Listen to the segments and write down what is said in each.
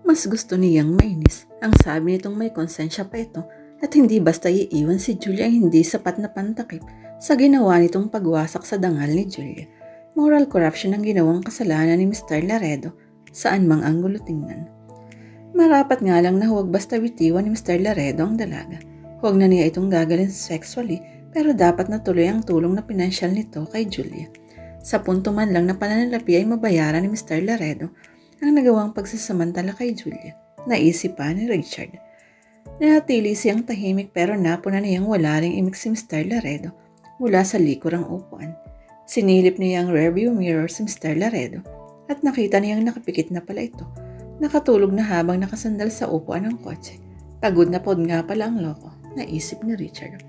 Mas gusto niyang mainis. Ang sabi nitong may konsensya pa ito at hindi basta iiwan si Julia ang hindi sapat na pantakip sa ginawa nitong pagwasak sa dangal ni Julia. Moral corruption ang ginawang kasalanan ni Mr. Laredo saan mang anggulo tingnan. Marapat nga lang na huwag basta bitiwan ni Mr. Laredo ang dalaga. Huwag na niya itong gagalin sexually pero dapat na tuloy ang tulong na pinansyal nito kay Julia. Sa punto man lang na pananalapi ay mabayaran ni Mr. Laredo ang nagawang pagsasamantala kay Julia. Naisip pa ni Richard. Nanatili siyang tahimik pero napuna niyang wala ring imik si Mr. Laredo mula sa likurang upuan. Sinilip niya ang rearview mirror si Mr. Laredo at nakita niyang nakapikit na pala ito. Nakatulog na habang nakasandal sa upuan ng kotse. Pagod na pod nga pala ang loko, naisip ni Richard.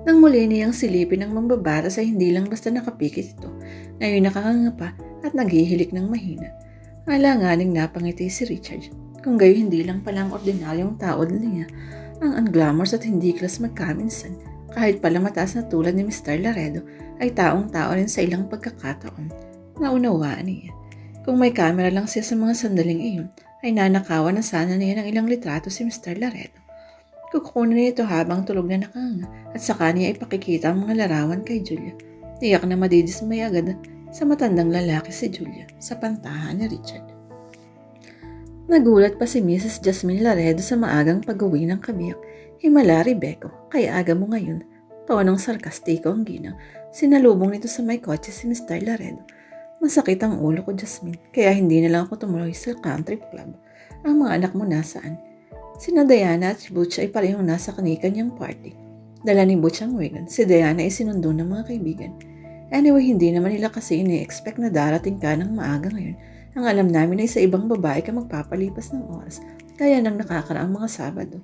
Nang muli niyang silipin ng mambabatas ay hindi lang basta nakapikit ito. Ngayon nakanganga at naghihilik ng mahina. Alanganing napangiti si Richard. Kung gayo hindi lang palang ordinaryong tao niya, ang unglamorous at hindi class magkaminsan. Kahit pala mataas na tulad ni Mr. Laredo, ay taong-tao rin sa ilang pagkakataon. Naunawaan niya. Kung may camera lang siya sa mga sandaling iyon, ay nanakawan na sana niya ng ilang litrato si Mr. Laredo. Kukunin niya ito habang tulog na nakanga at saka niya ipakikita ang mga larawan kay Julia. Tiyak na madidismay agad sa matandang lalaki si Julia sa pantahan ni Richard. Nagulat pa si Mrs. Jasmine Laredo sa maagang pag-uwi ng kabiyak. Himala, Rebecca, kaya aga mo ngayon. Tonong sarkastiko ang ginang. Sinalubong nito sa may kotse si Mr. Laredo. Masakit ang ulo ko, Jasmine, kaya hindi na lang ako tumuloy sa country club. Ang mga anak mo nasaan? Sina Diana at Butch ay parehong nasa kanilang party. Dala ni Butch ang wagon. Si Diana ay sinundo ng mga kaibigan. Anyway, hindi naman nila kasi ini-expect na darating ka ng maaga ngayon. Ang alam namin ay sa ibang babae ka magpapalipas ng oras, kaya nang nakakaraang mga Sabado.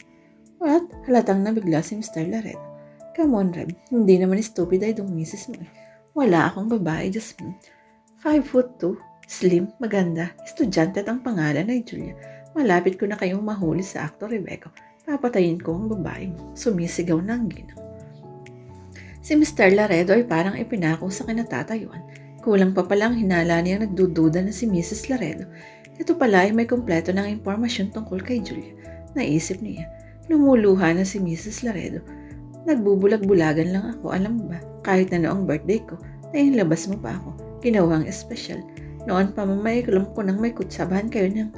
What? Halatang nabigla si Mr. Laredo. Come on, Reb. Hindi naman stupid ay itong misis mo. Wala akong babae, Jasmine. 5'2", slim, maganda, estudyante at ang pangalan ay Julia. Malapit ko na kayong mahuli sa akto, Rebecca. Papatayin ko ang babae mo. Sumisigaw na ang ginang. Si Mr. Laredo ay parang ipinako sa kinatatayuan. Kulang pa palang hinala niyang nagdududa na si Mrs. Laredo. Ito pala ay may kumpleto ng impormasyon tungkol kay Julia. Naisip niya. Lumuluha na si Mrs. Laredo. Nagbubulag-bulagan lang ako, alam mo ba? Kahit na noong birthday ko, nainlabas mo pa ako. Ginawang espesyal. Noon pa mamaykulong ko nang may kutsabahan kayo ng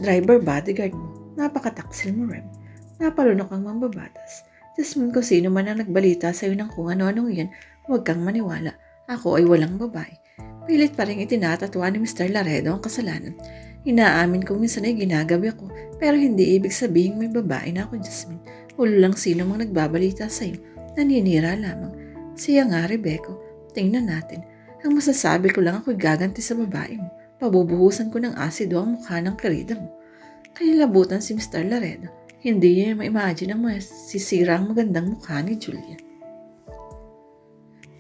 driver bodyguard mo. Napakataksil mo, Rem. Napalunok ang mambabatas. Jasmine, ko sino man ang nagbalita sa'yo ng kung ano-anong yan, huwag kang maniwala. Ako ay walang babae. Pilit pa rin itinatatwa ni Mr. Laredo ang kasalanan. Inaamin kong minsan ay ginagabi ako, pero hindi ibig sabihin may babae na ako, Jasmine. Ulo lang sino mang nagbabalita sa'yo. Naninira lamang. Siya nga, Rebecca. Tingnan natin. Ang masasabi ko lang ako'y gaganti sa babae mo. Pabubuhusan ko ng asido ang mukha ng karida mo. Kailabutan si Mr. Laredo. Hindi niya ma-imagine ang masisira ang magandang mukha ni Julia.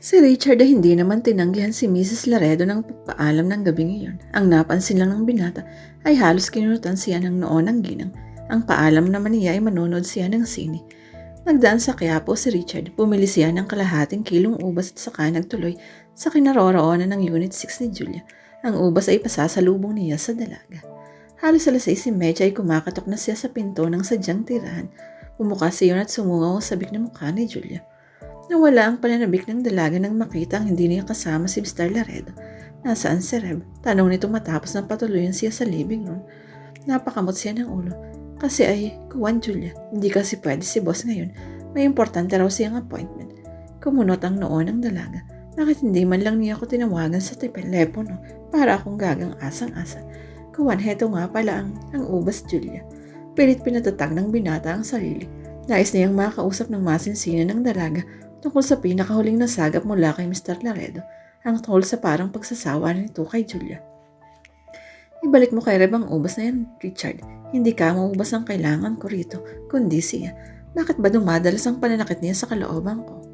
Si Richard ay hindi naman tinanggihan si Mrs. Laredo ng pagpaalam ng gabi ngayon. Ang napansin lang ng binata ay halos kinunutan siya ng noon ng ginang. Ang paalam naman niya ay manonood siya ng sine. Nagdaan sa Quiapo si Richard. Pumili siya ng kalahating kilong ubas at saka nagtuloy sa kinaroroonan ng Unit 6 ni Julia. Ang ubas ay pasasalubong niya sa dalaga. Halos alas 6:30 ay kumakatok na siya sa pinto ng sadyang tirahan. Bumukas siya at sumungaw ang sabik na mukha ni Julia. Nawala ang pananabik ng dalaga nang makita ang hindi niya kasama si Mr. Laredo. Nasaan si Reb? Tanong nito matapos na patuloyan siya sa living room. Napakamot siya ng ulo. Kasi ay, kuwan Julia, hindi kasi pwede si boss ngayon. May importante raw siyang appointment. Kumunot ang noon ng dalaga. Bakit hindi man lang niya ako tinawagan sa telepono para akong gagang asang-asa? Kuwan, heto nga pala ang ubas Julia. Pilit pinatatag ng binata ang sarili. Nais niyang makausap ng masinsinan ng dalaga tungkol sa pinakahuling nasagap mula kay Mr. Laredo, ang tungkol sa parang pagsasawa nito kay Julia. Ibalik mo kay Reb ang ubas na yan, Richard. Hindi ka maubas ang kailangan ko rito, kundi siya. Bakit ba dumadalas ang pananakit niya sa kalooban ko?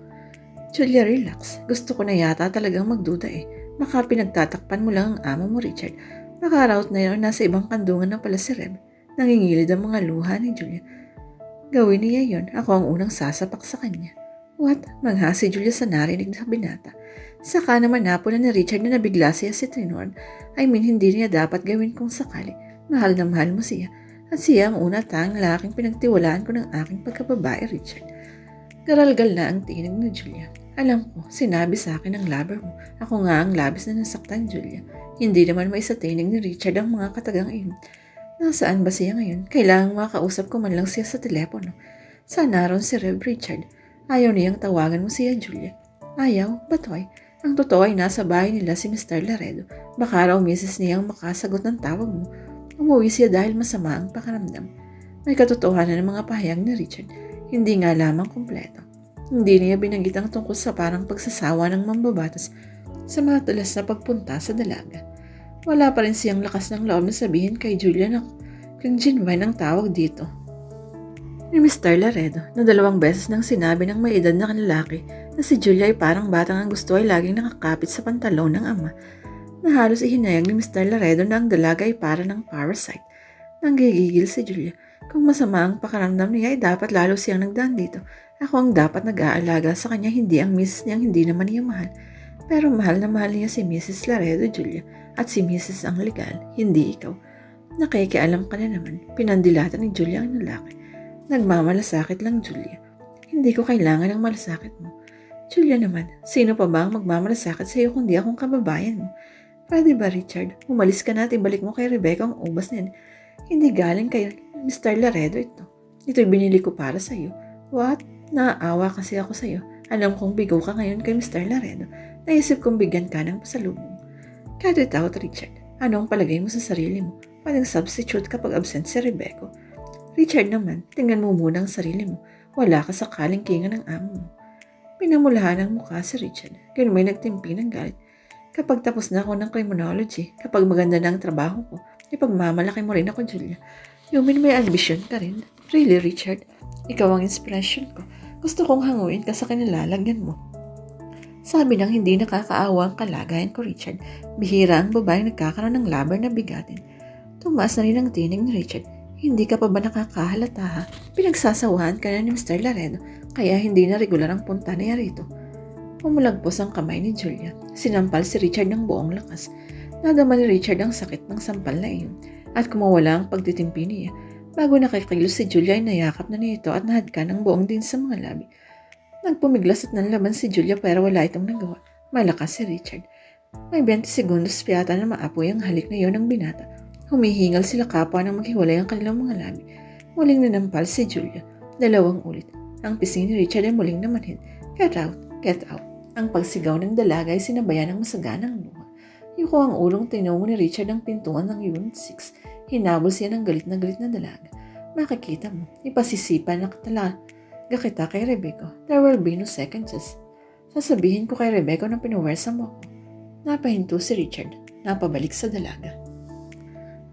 Julia, relax. Gusto ko na yata talagang magduda eh. Baka pinagtatakpan mo lang ang amo mo, Richard. Baka raot na yun nasa ibang kandungan na pala si Reb. Nangingilid ang mga luha ni Julia. Gawin niya yun. Ako ang unang sasapak sa kanya. What? Mangha si Julia sa narinig na binata. Saka naman napuna ni Richard na nabigla siya si Trinor. I mean, hindi niya dapat gawin kung sakali. Mahal na mahal mo siya at siya ang una tang laking pinagtiwalaan ko ng aking pagkababae, Richard. Garalgal na ang tinig ni Julia. Alam ko, sinabi sa akin ng lover mo. Ako nga ang labis na nasaktan, Julia. Hindi naman may sa tinig ni Richard ang mga katagang iyon. Nasaan ba siya ngayon? Kailangang makausap ko man lang siya sa telepono. Saan naroon si Rev Richard? Ayaw niyang tawagan mo siya, Julia. Ayaw? Batoy? Ang totoo ay nasa bahay nila si Mr. Laredo. Baka raw misis niyang makasagot ng tawag mo. Umuwi siya dahil masama ang pakiramdam. May katotohanan ng mga pahayag ni Richard. Hindi nga lamang kumpleto. Hindi niya binanggit ang tungkol sa parang pagsasawa ng mambabatas sa matalas na pagpunta sa dalaga. Wala pa rin siyang lakas ng loob na sabihin kay Julia na kung genuine ang tawag dito ni Mr. Laredo na 2 beses nang sinabi ng may edad na lalaki na si Julia ay parang batang ang gusto ay laging nakakapit sa pantalon ng ama, na halos ihinayag ni Mr. Laredo na ang dalaga ay para ng parasite. Nanggigigil si Julia. Kung masama ang pakaramdam niya ay dapat lalo siyang nagdaan dito. Ako ang dapat nag-aalaga sa kanya, hindi ang misis niyang hindi naman niya mahal. Pero mahal na mahal niya si Mrs. Laredo, Julia, at si Mrs. ang legal, hindi ikaw. Nakikialam ka na naman, pinandilatan ni Julia ang lalaki. Nagmamalasakit lang, Julia. Hindi ko kailangan ng malasakit mo. Julia naman, sino pa ba ang magmamalasakit sa iyo kundi akong kababayan mo? Pwede ba, Richard? Umalis ka na at ibalik mo kay Rebecca ang ubas niyan. Hindi galing kay Mr. Laredo ito. Ito'y binili ko para sa iyo. What? Naaawa kasi ako sa iyo. Alam kong bigo ka ngayon kay Mr. Laredo. Naisip kong bigyan ka ng pasalubong. Cut it out, Richard. Ano ang palagay mo sa sarili mo? Pwedeng substitute kapag absent si Rebecca. Richard naman, tingnan mo muna ang sarili mo. Wala ka sa kalingkingan ng amo mo. Pinamulahan ang mukha si Richard. Ganun may nagtimpi ng galit. Kapag tapos na ako ng criminology, kapag maganda na ang trabaho ko, ipagmamalaki mo rin ako, Julia. Yumin, may ambition ka rin. Really, Richard? Ikaw ang inspiration ko. Gusto kong hanguin ka sa kinilalagyan mo. Sabi ng hindi nakakaawa ang kalagayan ko, Richard. Bihira ang babaeng nagkakaroon ng labar na bigatin. Tumaas na rin ang tinig ni Richard. Hindi ka pa ba nakakahalata, ha? Pinagsasawahan ka na ni Mr. Laredo, kaya hindi na regular ang punta niya rito. Pumulagpos ang kamay ni Julia. Sinampal si Richard ng buong lakas. Nadama ni Richard ang sakit ng sampal na iyon at kumawala ang pagtitimpi niya. Bago nakikilos si Julia ay nayakap na nito at nahadka ng buong din sa mga labi. Nagpumiglas at nanlaban si Julia pero wala itong nagawa. Malakas si Richard. May 20 segundos pa yata na maapoy ang halik na iyon ng binata. Humihingal sila kapwa nang maghiwalay ang kanilang mga labi. Muling nanampal si Julia. 2 ulit. Ang pising ni Richard ay muling namanhid. Get out, get out. Ang pagsigaw ng dalaga ay sinabayan ng masaganang luha. Yuko ang ulong tinungo ni Richard ang pintuan ng Unit 6. Hinabol siya ng galit na dalaga. Makikita mo, ipasisipan na talaga kita kay Rebecca. There will be no second chance. Sasabihin ko kay Rebecca na pinuwersa mo ako. Napahinto si Richard. Napabalik sa dalaga.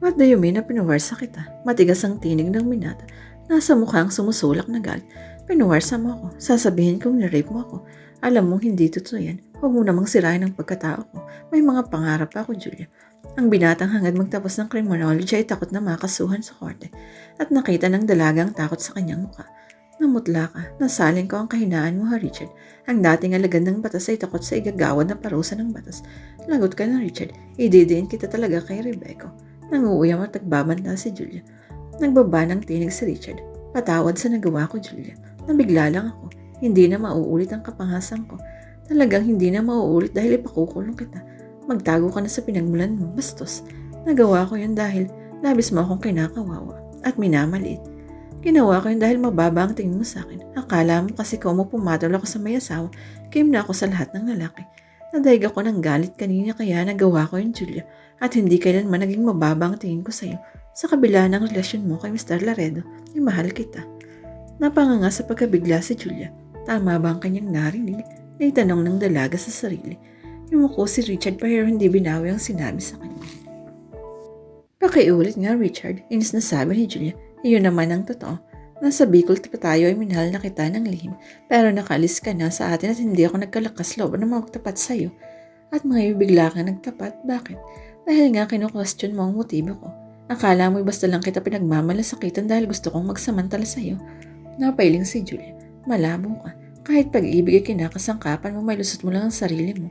What do you mean na pinuwersa kita? Matigas ang tinig ng binata. Nasa mukhang sumusulak na galit. Pinuwersa mo ako. Sasabihin kong nirape mo ako. Alam mong hindi totoo yan. Huwag mo namang sirain ang pagkatao ko. May mga pangarap ako, Julia. Ang binatang hangad magtapos ng criminology ay takot na makasuhan sa korte. At nakita ng dalagang takot sa kanyang mukha. Namutla ka. Nasaling ko ang kahinaan mo, ha, Richard. Ang dating alagad ng batas ay takot sa igagawad na parusa ng batas. Lagot ka na, Richard. Ididiin kita talaga kay Rebecca. Nanguuyam at nagbabanta si Julia. Nagbaba ng tinig si Richard. Patawad sa nagawa ko, Julia. Nabigla lang ako. Hindi na mauulit ang kapangasan ko. Talagang hindi na mauulit dahil ipakukulong kita. Magtago ka na sa pinagmulan mo, bastos. Nagawa ko yun dahil labis mo akong kinakawawa at minamaliit. Ginawa ko yun dahil mababa ang tingin mo sa akin. Akala mo kasi kung mo pumatol ako sa may asawa, game na ako sa lahat ng lalaki. Nadaig ako ng galit kanina kaya nagawa ko yun, Julia. At hindi kailanman naging mababa ang tingin ko sa iyo. Sa kabila ng relasyon mo kay Mr. Laredo, ay mahal kita. Napanganga sa pagkabigla si Julia. Tama ba ang kanyang narinig? Naitanong ng dalaga sa sarili. Yumuko si Richard pero hindi binawi ang sinabi sa kanya. Pakiulit nga, Richard. Inis na sabi ni Julia. Iyon naman ang totoo. Nasa Bicol pa tayo ay minahal na kita ng lihim. Pero nakalis ka na sa atin at hindi ako nagkalakas loob na magtapat sa iyo. At ngayon bigla kang nagtapat. Bakit? Dahil nga kinu-question mo ang motibo ko. Akala mo'y basta lang kita pinagmamalasakitan dahil gusto kong magsamantala sa iyo. Napailing si Julia. Malabo ka. Kahit pag-ibig ay kinakasangkapan mo, may lusot mo lang ang sarili mo.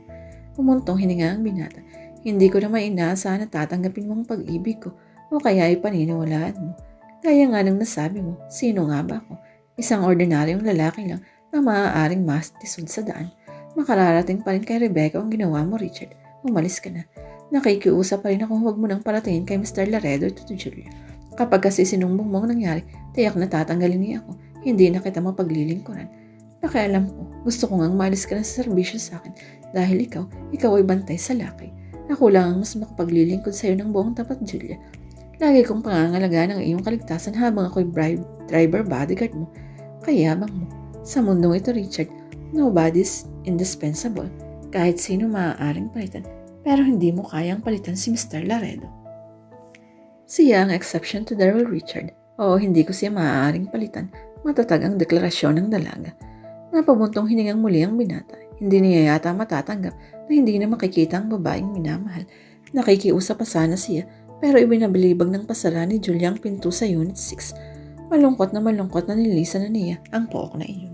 Pumuntong hininga ang binata. Hindi ko na may inaasahan na tatanggapin mo ang pag-ibig ko. o kaya ay paniniwalaan mo. Gaya nga ng nasabi mo, sino nga ba ako? Isang ordinaryong lalaki lang na maaaring mastisod sa daan. Makararating pa rin kay Rebecca ang ginawa mo, Richard. Umalis ka na. Nakikiusap pa rin ako huwag mo nang paratingin kay Mr. Laredo at Julia. Kapag kasi sinumbong mo ang nangyari, tiyak na tatanggalin niya ako. Hindi na kita mapaglilingkuran. Pakialam ko, gusto ko ngang maalis ka na sa serbisyo sa akin dahil ikaw ay bantay sa lakay. Ako lang ang mas makapaglilingkod sa iyo ng buong tapat, Julia. Lagi kong pangangalagaan ang iyong kaligtasan habang ako'y driver bodyguard mo. Kayabang mo. Sa mundong ito, Richard, nobody's indispensable. Kahit sino maaaring palitan, pero hindi mo kayang palitan si Mr. Laredo. Siya ang exception to the rule, Richard. Oo, hindi ko siya maaaring palitan. Matatag ang deklarasyon ng dalaga. Napabuntong hiningang muli ang binata. Hindi niya yata matatanggap na hindi na makikita ang babaeng minamahal. Nakikiusap pa sana siya, pero ibinabilibag ng pasara ni Julia ang pinto sa Unit 6. Malungkot na nililisan na niya ang pook na iyon.